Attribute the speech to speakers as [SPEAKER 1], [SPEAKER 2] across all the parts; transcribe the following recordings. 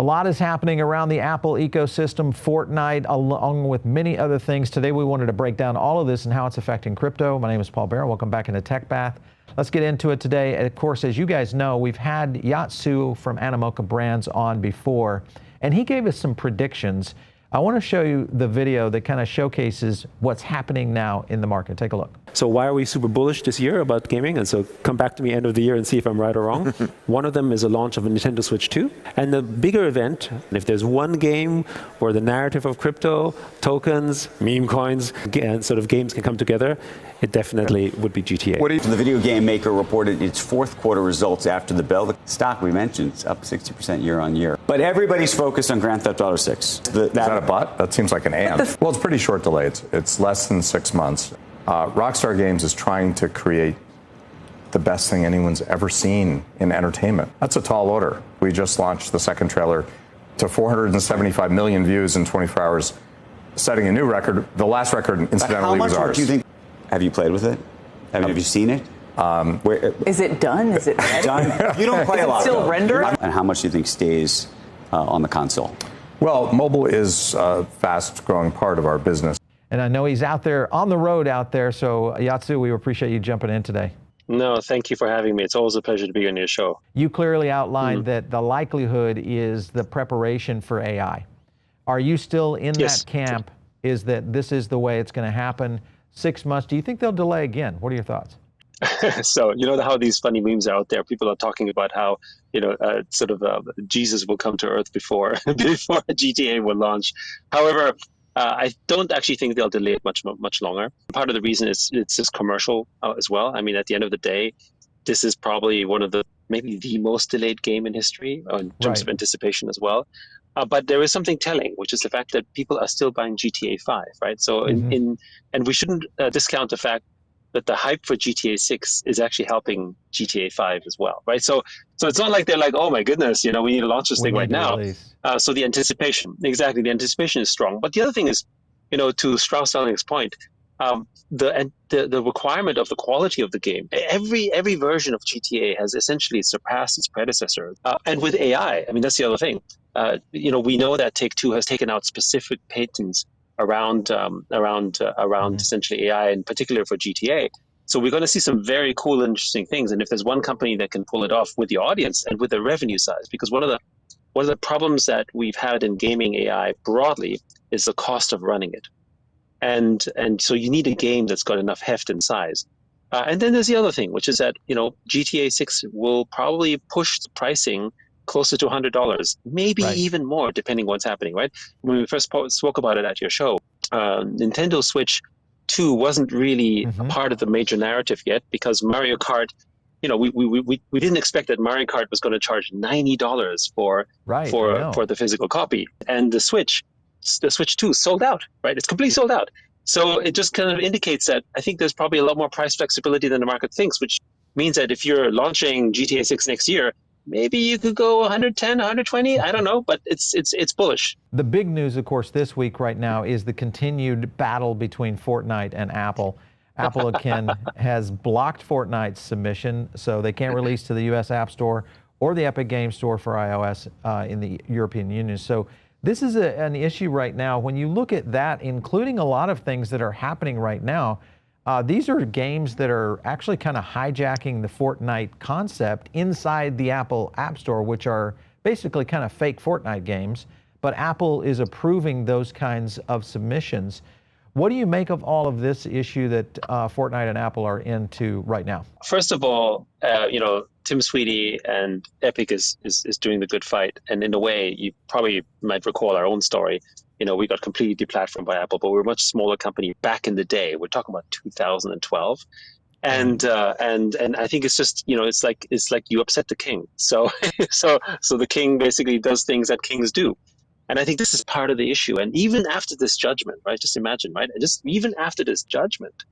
[SPEAKER 1] A lot is happening around the Apple ecosystem, Fortnite, along with many other things. Today we wanted to break down all of this and how it's affecting crypto. My name is Paul Barron. Welcome back into Tech Bath. Let's get into it today. Of course, as you guys know, we've had Yat Siu from Animoca Brands on before, and he gave us some predictions. I want to show you the video that kind of showcases what's happening now in the market. Take a look.
[SPEAKER 2] So why are we super bullish this year about gaming? And so come back to me end of the year and see if I'm right or wrong. One of them is the launch of a Nintendo Switch 2. And the bigger event, and if there's one game where the narrative of crypto, tokens, meme coins, and sort of games can come together, it definitely would be GTA.
[SPEAKER 3] The video game maker reported its fourth quarter results after the bell. The stock we mentioned is up 60% year on year. But everybody's focused on Grand Theft Auto 6.
[SPEAKER 4] Is that a but? That seems like an and. Well, it's pretty short delay. It's less than 6 months. Rockstar Games is trying to create the best thing anyone's ever seen in entertainment. That's a tall order. We just launched the second trailer to 475 million views in 24 hours, setting a new record. The last record, incidentally, was ours.
[SPEAKER 3] How much do you think? Have you played with it? Have you seen it?
[SPEAKER 5] Is it done? Is it ready?
[SPEAKER 3] Done? You don't play a lot.
[SPEAKER 5] Still rendering?
[SPEAKER 3] And how much do you think stays on the console?
[SPEAKER 4] Well, mobile is a fast-growing part of our business.
[SPEAKER 1] And I know he's out there on the road out there. So Yat Siu, we appreciate you jumping in today.
[SPEAKER 2] No, thank you for having me. It's always a pleasure to be on your show.
[SPEAKER 1] You clearly outlined that the likelihood is the preparation for AI. Are you still in that camp? Is that this is the way it's going to happen? 6 months. Do you think they'll delay again? What are your thoughts?
[SPEAKER 2] So, you know how these funny memes are out there. People are talking about how, Jesus will come to Earth before GTA will launch. However, I don't actually think they'll delay it much longer. Part of the reason is it's just commercial as well. I mean, at the end of the day, this is probably one of maybe the most delayed game in history in terms of anticipation as well. But there is something telling, which is the fact that people are still buying GTA 5, right? So and we shouldn't discount the fact that the hype for GTA 6 is actually helping GTA 5 as well, right? So it's not like they're like, oh my goodness, we need to launch this thing right now. So the anticipation is strong. But the other thing is, to Strauss-Zelnick's point, the requirement of the quality of the game. Every version of GTA has essentially surpassed its predecessor. And with AI, I mean, that's the other thing. We know that Take-Two has taken out specific patents around essentially AI, in particular for GTA. So we're going to see some very cool, interesting things. And if there's one company that can pull it off with the audience and with the revenue size, because one of the problems that we've had in gaming AI broadly is the cost of running it. And so you need a game that's got enough heft and size. And then there's the other thing, which is that, GTA 6 will probably push the pricing closer to $100, maybe even more, depending on what's happening, right? When we first spoke about it at your show, Nintendo Switch 2 wasn't really a part of the major narrative yet, because Mario Kart, we didn't expect that Mario Kart was going to charge $90 for the physical copy. And the Switch 2 sold out, right? It's completely sold out. So it just kind of indicates that I think there's probably a lot more price flexibility than the market thinks, which means that if you're launching GTA 6 next year, maybe you could go 110, 120. I don't know, but it's bullish.
[SPEAKER 1] The big news, of course, this week right now is the continued battle between Fortnite and Apple. Apple, again, has blocked Fortnite's submission, so they can't release to the U.S. App Store or the Epic Games Store for iOS in the European Union. So this is an issue right now. When you look at that, including a lot of things that are happening right now, these are games that are actually kind of hijacking the Fortnite concept inside the Apple App Store, which are basically kind of fake Fortnite games. But Apple is approving those kinds of submissions. What do you make of all of this issue that Fortnite and Apple are into right now?
[SPEAKER 2] First of all, Tim Sweeney and Epic is doing the good fight. And in a way, you probably might recall our own story. We got completely deplatformed by Apple, but we're a much smaller company back in the day. We're talking about 2012. And I think it's just, it's like you upset the king. So the king basically does things that kings do. And I think this is part of the issue. And even after this judgment, right? Just imagine, right? Just even after this judgment,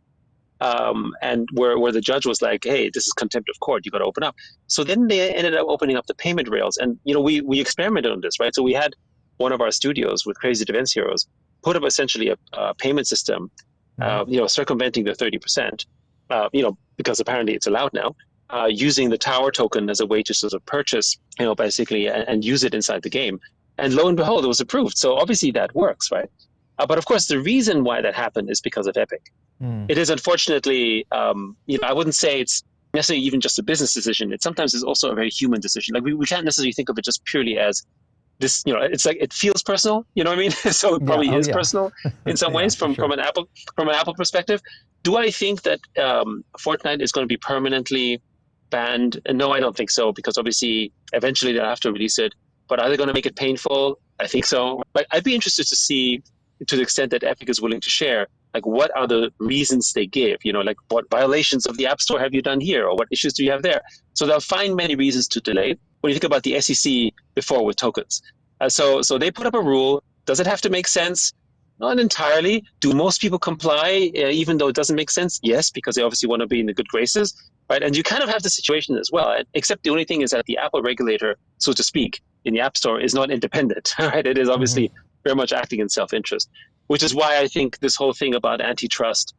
[SPEAKER 2] and where the judge was like, hey, this is contempt of court, you got to open up. So then they ended up opening up the payment rails. And, we experimented on this, right? So we had one of our studios with Crazy Defense Heroes put up essentially a payment system, circumventing the 30%, because apparently it's allowed now, using the tower token as a way to sort of purchase, basically, and use it inside the game. And lo and behold, it was approved. So obviously that works, right? But of course, the reason why that happened is because of Epic. It is unfortunately, I wouldn't say it's necessarily even just a business decision. It sometimes is also a very human decision. Like we can't necessarily think of it just purely as this, it's like it feels personal, you know what I mean? So it probably is personal in some ways from an Apple perspective. Do I think that Fortnite is going to be permanently banned? No, I don't think so, because obviously eventually they'll have to release it. But are they going to make it painful? I think so. But I'd be interested to see, to the extent that Epic is willing to share, like what are the reasons they give? Like what violations of the App Store have you done here, or what issues do you have there? So they'll find many reasons to delay. When you think about the SEC before with tokens, so they put up a rule. Does it have to make sense? Not entirely. Do most people comply, even though it doesn't make sense? Yes, because they obviously want to be in the good graces, right? And you kind of have the situation as well, except the only thing is that the Apple regulator, so to speak, in the App Store is not independent, right? It is obviously very much acting in self-interest, which is why I think this whole thing about antitrust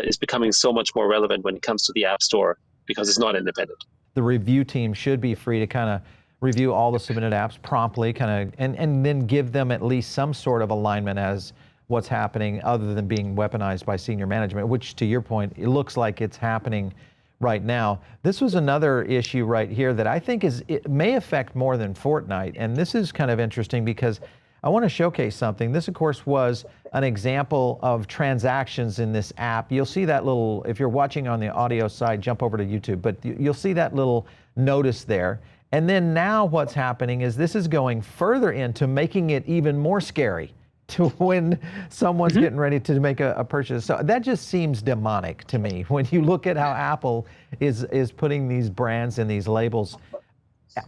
[SPEAKER 2] is becoming so much more relevant when it comes to the App Store, because it's not independent.
[SPEAKER 1] The review team should be free to kind of review all the submitted apps promptly, and then give them at least some sort of alignment as what's happening, other than being weaponized by senior management, which, to your point, it looks like it's happening right now. This was another issue right here that I think it may affect more than Fortnite, and this is kind of interesting because I want to showcase something. This, of course, was an example of transactions in this app. You'll see that little, if you're watching on the audio side, jump over to YouTube, but you'll see that little notice there. And then now what's happening is this is going further into making it even more scary to when someone's getting ready to make a purchase. So that just seems demonic to me when you look at how Apple is putting these brands and these labels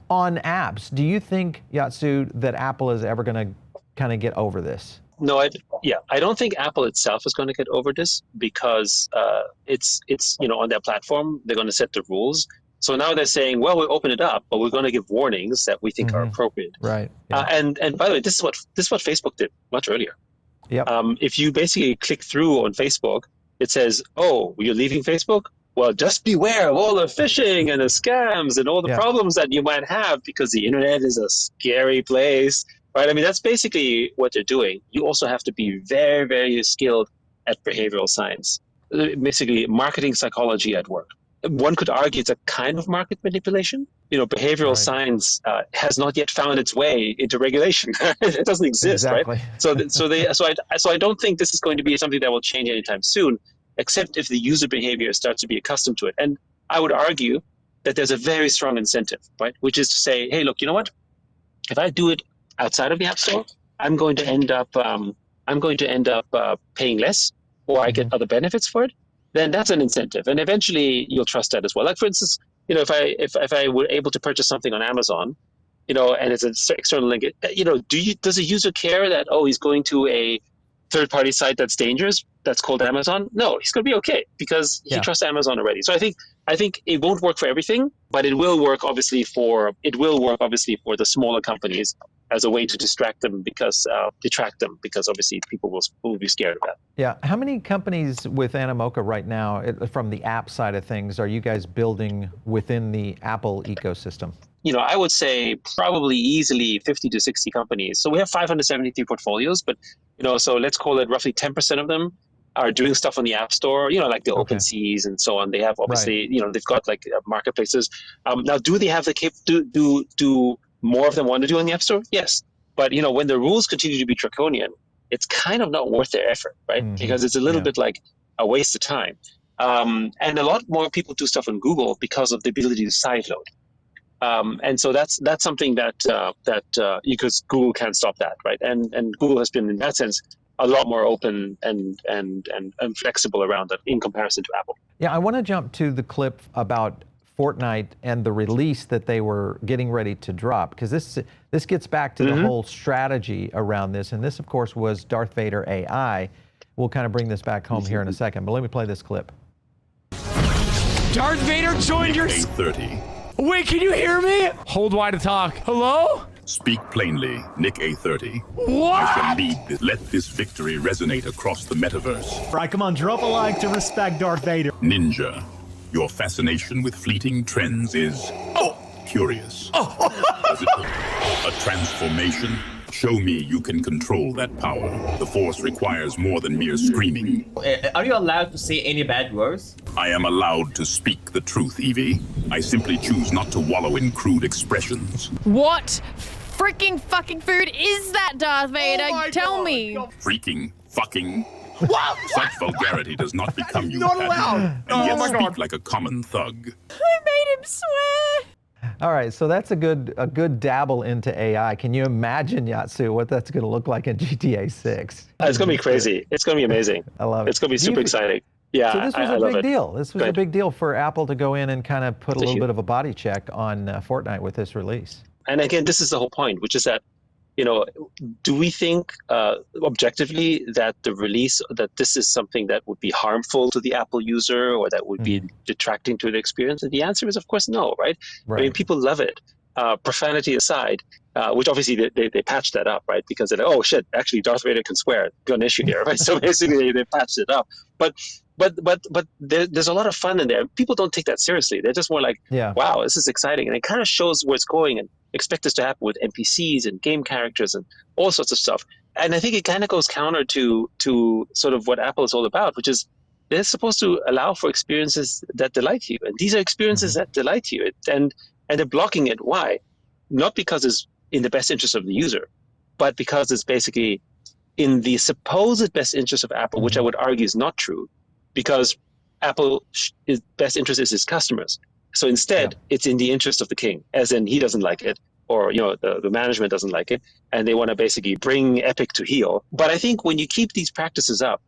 [SPEAKER 1] on apps. Do you think, Yat Siu, that Apple is ever going to kind of get over this?
[SPEAKER 2] No, I don't think Apple itself is going to get over this, because it's on their platform, they're going to set the rules. So now they're saying, well, we'll open it up, but we're going to give warnings that we think are appropriate.
[SPEAKER 1] Right. Yeah.
[SPEAKER 2] And by the way, this is what Facebook did much earlier.
[SPEAKER 1] Yep.
[SPEAKER 2] If you basically click through on Facebook, it says, oh, you're leaving Facebook? Well, just beware of all the phishing and the scams and all the problems that you might have, because the internet is a scary place, right? I mean, that's basically what they're doing. You also have to be very, very skilled at behavioral science, basically marketing psychology at work. One could argue it's a kind of market manipulation. Behavioral science has not yet found its way into regulation. It doesn't exist,
[SPEAKER 1] exactly.
[SPEAKER 2] Right? So I don't think this is going to be something that will change anytime soon, except if the user behavior starts to be accustomed to it. And I would argue that there's a very strong incentive, right? Which is to say, hey, look, you know what? If I do it outside of the App Store, I'm going to end up paying less, or I get other benefits for it. Then that's an incentive, and eventually you'll trust that as well. Like, for instance, if I were able to purchase something on Amazon, and it's an external link, does a user care that, oh, he's going to a third-party site that's dangerous, that's called Amazon? No, he's going to be okay, because he trusts Amazon already. So I think it won't work for everything, but it will work obviously for the smaller companies as a way to detract them, because obviously people will be scared of that.
[SPEAKER 1] Yeah. How many companies with Animoca right now, from the app side of things, are you guys building within the Apple ecosystem?
[SPEAKER 2] I would say probably easily 50 to 60 companies. So we have 573 portfolios, but, so let's call it roughly 10% of them are doing stuff on the App Store, like the OpenSeas and so on. They have obviously, they've got like marketplaces. Now, do they have the do more of them want to do on the App Store? Yes. But, when the rules continue to be draconian, it's kind of not worth their effort, right? Because it's a little bit like a waste of time. And a lot more people do stuff on Google because of the ability to sideload. And so that's something that because Google can't stop that, right? And Google has been, in that sense, a lot more open and flexible around it in comparison to Apple.
[SPEAKER 1] Yeah, I want to jump to the clip about Fortnite and the release that they were getting ready to drop, because this gets back to the whole strategy around this. And this, of course, was Darth Vader AI. We'll kind of bring this back home here in a second, but let me play this clip.
[SPEAKER 6] Darth Vader joined your...
[SPEAKER 7] A30.
[SPEAKER 6] Wait, can you hear me? Hold Y to talk. Hello?
[SPEAKER 7] Speak plainly, Nick A30.
[SPEAKER 6] What?
[SPEAKER 7] I shall lead this. Let this victory resonate across the metaverse.
[SPEAKER 8] All right, come on, drop a like to respect Darth Vader.
[SPEAKER 7] Ninja, your fascination with fleeting trends is curious. A transformation Show me you can control that power. The Force requires more than mere screaming.
[SPEAKER 9] Are you allowed to say any bad words?
[SPEAKER 7] I am allowed to speak the truth, Evie. I simply choose not to wallow in crude expressions.
[SPEAKER 10] What freaking fucking food is that, Darth Vader? Tell me.
[SPEAKER 7] Freaking, fucking.
[SPEAKER 8] What?
[SPEAKER 7] Such vulgarity does not become you,
[SPEAKER 8] Not
[SPEAKER 7] Padme,
[SPEAKER 8] allowed.
[SPEAKER 7] and yet
[SPEAKER 8] my
[SPEAKER 7] speak
[SPEAKER 8] God.
[SPEAKER 7] like a common thug.
[SPEAKER 10] I made him swear.
[SPEAKER 1] All right, so that's a good dabble into AI. Can you imagine, Yat Siu, what that's going to look like in GTA 6?
[SPEAKER 2] It's going to be crazy. It's going to be amazing.
[SPEAKER 1] I love it.
[SPEAKER 2] It's going to be super exciting. Yeah,
[SPEAKER 1] So this was
[SPEAKER 2] I
[SPEAKER 1] a
[SPEAKER 2] love
[SPEAKER 1] big
[SPEAKER 2] it.
[SPEAKER 1] deal. This was a big deal for Apple to go in and kind of put a little bit of a body check on Fortnite with this release.
[SPEAKER 2] And again, this is the whole point, which is that, do we think objectively that the release, that this is something that would be harmful to the Apple user or that would be detracting to the experience? And the answer is, of course, no, right? I mean, people love it. Profanity aside, which obviously they patched that up, right? Because they're like, oh shit, actually Darth Vader can swear, gun issue here, right? So basically they patched it up. But there's a lot of fun in there. People don't take that seriously. They're just more like, wow, this is exciting. And it kind of shows where it's going and expect this to happen with NPCs and game characters and all sorts of stuff. And I think it kind of goes counter to sort of what Apple is all about, which is they're supposed to allow for experiences that delight you. And these are experiences that delight you. And they're blocking it. Why? Not because it's in the best interest of the user, but because it's basically in the supposed best interest of Apple, which I would argue is not true, because Apple's best interest is its customers. So instead, it's in the interest of the king, as in he doesn't like it, or the management doesn't like it, and they want to basically bring Epic to heel. But I think when you keep these practices up,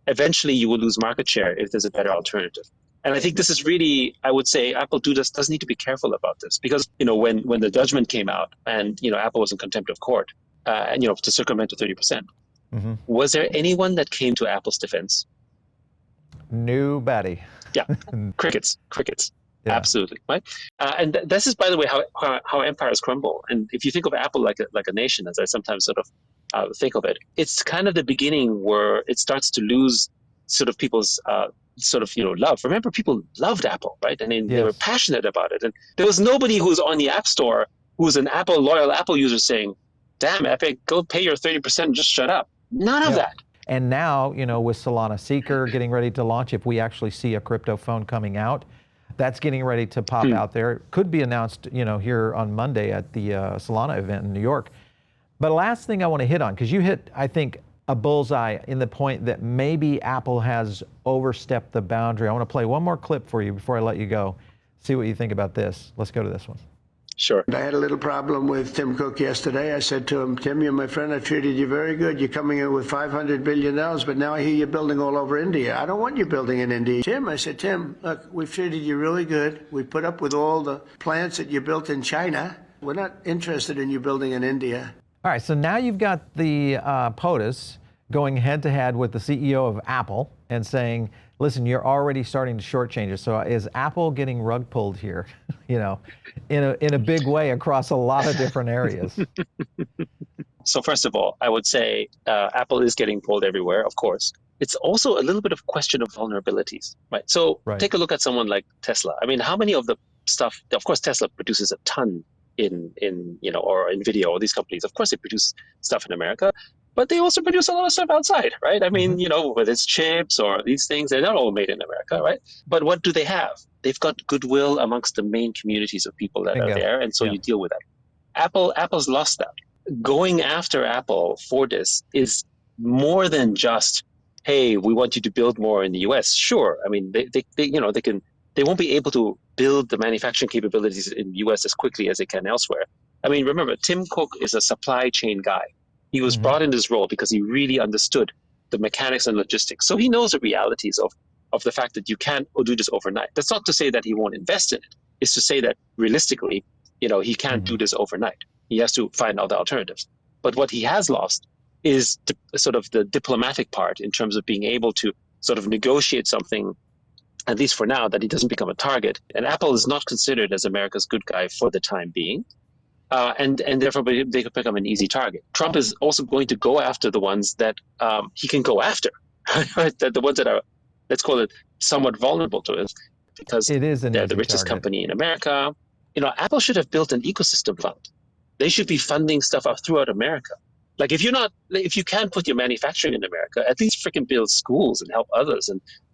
[SPEAKER 2] eventually you will lose market share if there's a better alternative. And I think this is really, I would say, Apple does need to be careful about this, because when the judgment came out and Apple was in contempt of court, and to circumvent the 30%, was there anyone that came to Apple's defense?
[SPEAKER 1] Nobody.
[SPEAKER 2] Yeah, crickets. Yeah. Absolutely, right? And this is, by the way, how empires crumble. And if you think of Apple like a nation, as I sometimes sort of think of it, it's kind of the beginning where it starts to lose sort of people's love. Remember, people loved Apple, right? I mean, they were passionate about it. And there was nobody who was on the App Store who was an loyal Apple user saying, damn, Epic, go pay your 30% and just shut up. None of that.
[SPEAKER 1] And now, with Solana Seeker getting ready to launch, if we actually see a crypto phone coming out, that's getting ready to pop out there. It could be announced, here on Monday at the Solana event in New York. But last thing I want to hit on, because you hit, I think, a bullseye in the point that maybe Apple has overstepped the boundary. I want to play one more clip for you before I let you go. See what you think about this. Let's go to this one.
[SPEAKER 2] Sure.
[SPEAKER 11] I had a little problem with Tim Cook yesterday. I said to him, Tim, you're my friend. I treated you very good. You're coming in with $500 billion, but now I hear you're building all over India. I don't want you building in India. Tim, I said, Tim, look, we've treated you really good. We put up with all the plants that you built in China. We're not interested in you building in India.
[SPEAKER 1] All right, so now you've got the POTUS going head-to-head with the CEO of Apple and saying, listen, you're already starting to shortchange us. So is Apple getting rug pulled here, in a big way across a lot of different areas?
[SPEAKER 2] So first of all, I would say Apple is getting pulled everywhere, of course. It's also a little bit of a question of vulnerabilities, right? So take a look at someone like Tesla. I mean, how many of the stuff, of course, Tesla produces a ton in or NVIDIA or these companies. Of course, they produce stuff in America, but they also produce a lot of stuff outside, right? I mean, whether it's chips or these things, they're not all made in America, right? But what do they have? They've got goodwill amongst the main communities of people that are there, and so you deal with that. Apple's lost that. Going after Apple for this is more than just, hey, we want you to build more in the US. Sure, I mean, they won't be able to build the manufacturing capabilities in the US as quickly as they can elsewhere. I mean, remember, Tim Cook is a supply chain guy. He was brought in this role because he really understood the mechanics and logistics. So he knows the realities of the fact that you can't do this overnight. That's not to say that he won't invest in it. It's to say that realistically, he can't do this overnight. He has to find other alternatives. But what he has lost is sort of the diplomatic part in terms of being able to sort of negotiate something, at least for now, that he doesn't become a target. And Apple is not considered as America's good guy for the time being. And therefore they could become an easy target. Trump is also going to go after the ones that he can go after, right? The ones that are, let's call it, somewhat vulnerable to it, because they're the richest company in America. Apple should have built an ecosystem fund. They should be funding stuff throughout America. Like if you can't put your manufacturing in America, at least freaking build schools and help others,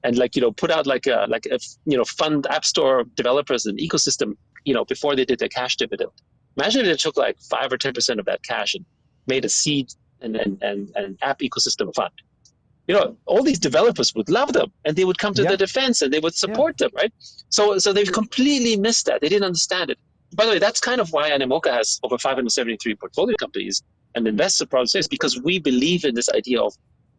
[SPEAKER 2] and like, you know, put out like a you know, fund app store developers and ecosystem, you know, before they did their cash dividend. Imagine if it took like 5 or 10% of that cash and made a seed and app ecosystem fund. You know, all these developers would love them, and they would come to their defense and they would support them, right? So they've completely missed that. They didn't understand it. By the way, that's kind of why Animoca has over 573 portfolio companies and investor projects, because we believe in this idea of,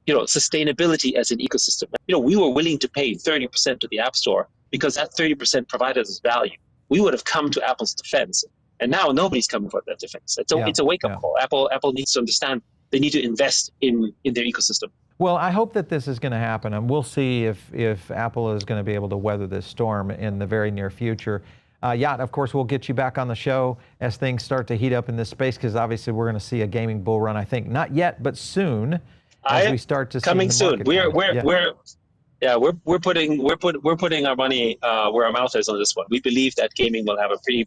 [SPEAKER 2] you know, sustainability as an ecosystem. You know, we were willing to pay 30% to the App Store because that 30% provided us value. We would have come to Apple's defense, and now nobody's coming for that defense. It's a wake-up call. Apple needs to understand they need to invest in their ecosystem.
[SPEAKER 1] Well, I hope that this is going to happen, and we'll see if Apple is going to be able to weather this storm in the very near future. Yat, of course, we'll get you back on the show as things start to heat up in this space, because obviously we're going to see a gaming bull run. I think not yet, but soon, as we start to see
[SPEAKER 2] coming soon. We're putting our money where our mouth is on this one. We believe that gaming will have a pretty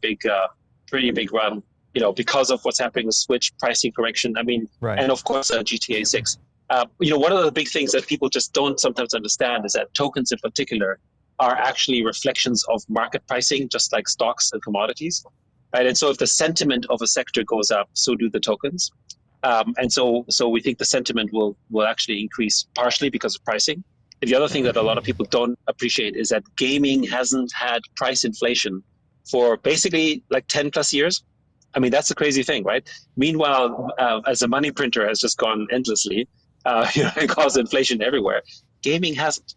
[SPEAKER 2] big run, you know, because of what's happening with Switch pricing correction. I mean, and of course GTA 6. You know, one of the big things that people just don't sometimes understand is that tokens in particular are actually reflections of market pricing, just like stocks and commodities, right? And so if the sentiment of a sector goes up, so do the tokens. And so we think the sentiment will actually increase partially because of pricing. And the other thing that a lot of people don't appreciate is that gaming hasn't had price inflation for basically like 10 plus years. I mean, that's the crazy thing, right? Meanwhile, as a money printer has just gone endlessly, you know, it caused inflation everywhere. Gaming hasn't.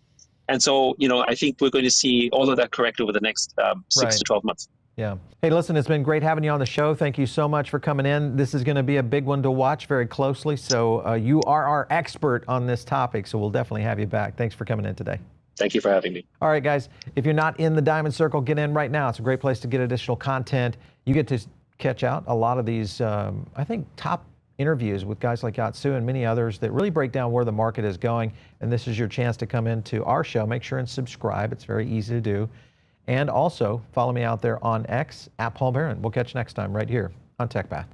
[SPEAKER 2] And so, you know, I think we're going to see all of that correct over the next 6 to 12 months.
[SPEAKER 1] Yeah. Hey, listen, it's been great having you on the show. Thank you so much for coming in. This is going to be a big one to watch very closely. So you are our expert on this topic, so we'll definitely have you back. Thanks for coming in today.
[SPEAKER 2] Thank you for having me.
[SPEAKER 1] All right, guys, if you're not in the Diamond Circle, get in right now. It's a great place to get additional content. You get to catch out a lot of these, I think, top interviews with guys like Yat Siu and many others that really break down where the market is going. And this is your chance to come into our show. Make sure and subscribe. It's very easy to do. And also follow me out there on X @PaulBaron. We'll catch you next time right here on TechPath.